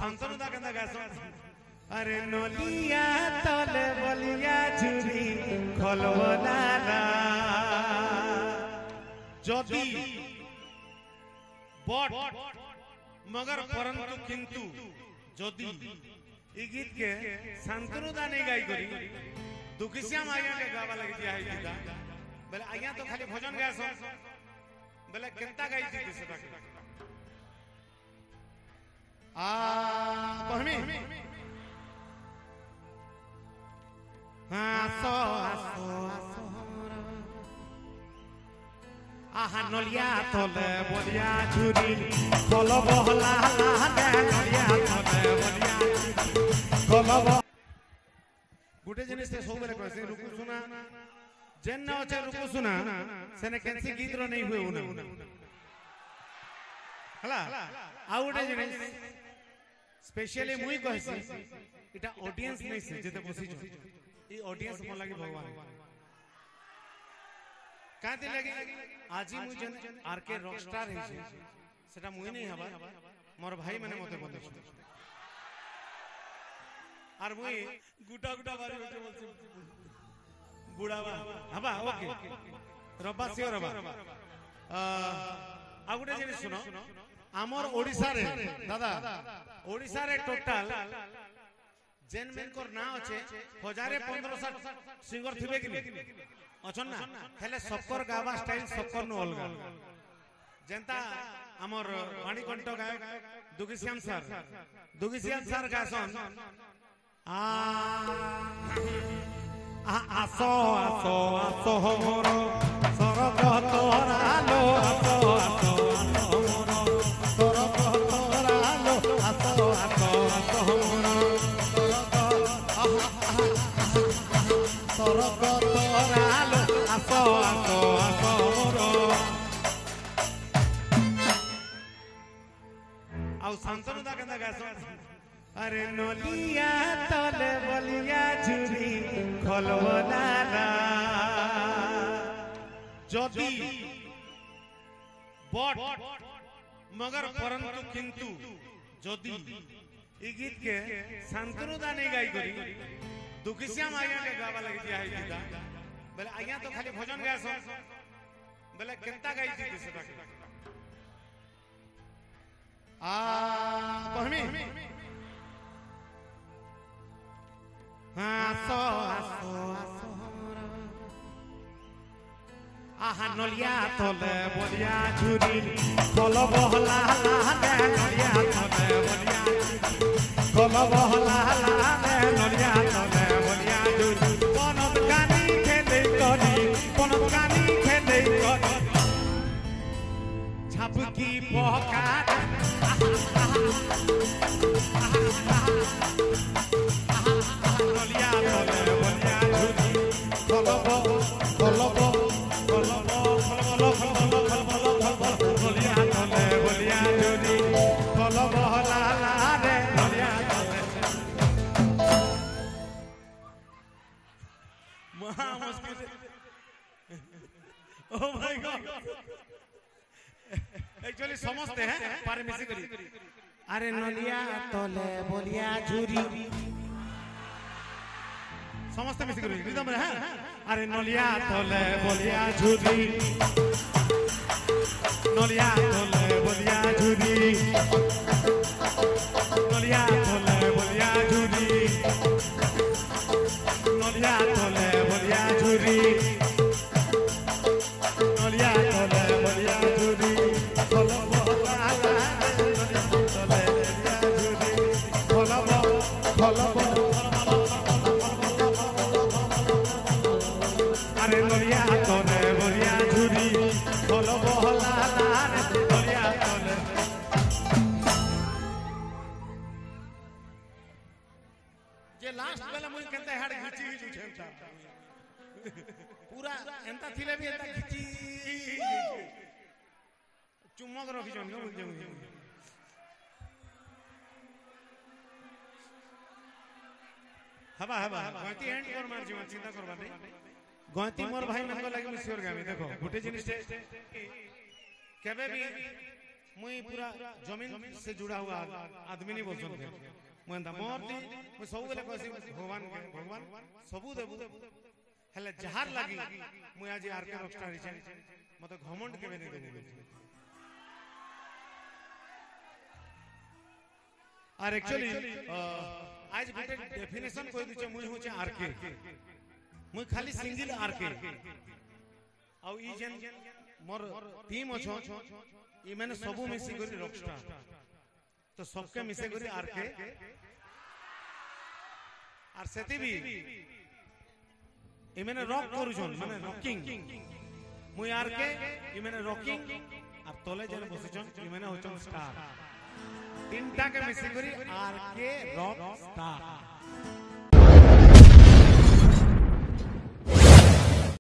शांतनु दा केंदा गासो अरे नलिया तले बलिया झुरी खलबलाला जदी बट मगर परंतु किंतु जदी ई गीत के शांतनु दा नहीं गाई करी दुखिसिया माया के गावा लगी दिया है गीता बोले आया तो खाली भजन गासो बोले केंता गाई थी सेटा आ कहमी आसो आसो आसो आहा नलिया तले बलिया झुरी खल बहला दे नलिया तले बलिया खल गुटे जिनिस से सब बेले कहसे रुकु सुना जेन न अछे रुकु सुना सेने केनसी गीत रो नहीं हुए उना हला आ गुटे जिनिस स्पेशली मुई कहसी इटा ऑडियंस नहीं से जेते बसी छ ई ऑडियंस मन लागी भगवान काते लागी आजी मु जन आरके रॉकस्टार है सेटा मुई नहीं हबा मोर भाई माने मते बोले आर मुई गुटा गुटा बारी उठे बोलছি बुढ़ावा हबा ओके रबा सियो रबा आ गुटे जे सुनो आमर ओडिसा रे दादा ओडिसा रे टोटल जेन मेनकर ना अछि 1500 सिंगर थिबे कि अछन ना हेले सबकर गावा स्टाइल सबकर न अलगा जेंता हमर वाणीकंठ गायक दुगिश्याम सर गासन आ आसो आसो आसो मोर सरग तोरालो आसो आसो मोर सरग तोरालो आसो आसो आसो मोर सरग तोरालो आसो आसो आसो मोर आ शांतनु दा केंदा गासो अरे नलिया तले बलिया झुरी खलबलाला जदी बट मगर परंतु किंतु जदी ई गीत के शांतनु दा नहीं गाई करी दुखिसिया माया के गावा लगी दिया है गीता बोले आया तो खाली भजन गासो बोले केंता गाई थी सेटा आ कहमी आसो आसो आसो आहा नलिया तले बलिया झुरी खल बहला दे नलिया तले बलिया खल बहला दे नलिया तले बलिया झुरी पनत कानी खेले करी छापकी पका नलिया तले बलिया झुरी खलब नलिया तले बलिया झुरी खलब हला रे नलिया तले महा मुश्किल ओ माय गॉड एक्चुअली समझते हैं पारे मिसी करी अरे नलिया तले बलिया झुरी समस्त मिसी करी रिदम रे हां अरे नलिया तले बलिया झुरी नलिया तले बलिया झुरी नलिया तले बलिया झुरी नलिया तले बलिया झुरी नलिया तले बलिया झुरी खलब हला नलिया तले बलिया झुरी खलब अरे नलिया तले बलिया झुरी खलब हला नलिया तले जे लास्ट बेला मुई केंता हाड घिची छेमता पूरा एंता थिले भी एंता घिची चुम्मक रखी जन बुझे हबा हबा गंती एंड कर मार जीवन चिंता करबा नहीं गंती मोर भाई मन को लागी सियोर गामी देखो गुटे जिनिस केबे भी मुई पूरा जमीन से जुड़ा हुआ आदमी नहीं बोलछन मुई एंता मोरती मुई सब बेले कहसी भगवान भगवान सबु देबु हेले जहार लागी मुई आज आरके रॉकस्टार हिचे मते घमंड केबे नहीं देबु और एक्चुअली आज गोटे डेफिनेशन कहि दिछे मुई होचे आरके मुई खाली सिंगल आरके आ ई जेन मोर टीम अछो ई माने सबु मिसी करी रॉकस्टार तो सबके मिसे करी आरके और सेति भी ई माने रॉक करूछन माने रॉकिंग मुई आरके ई माने रॉकिंग और तले जेन बसिछन ई माने होछन स्टार तीनटा के मिसी करी आरके रॉक स्टार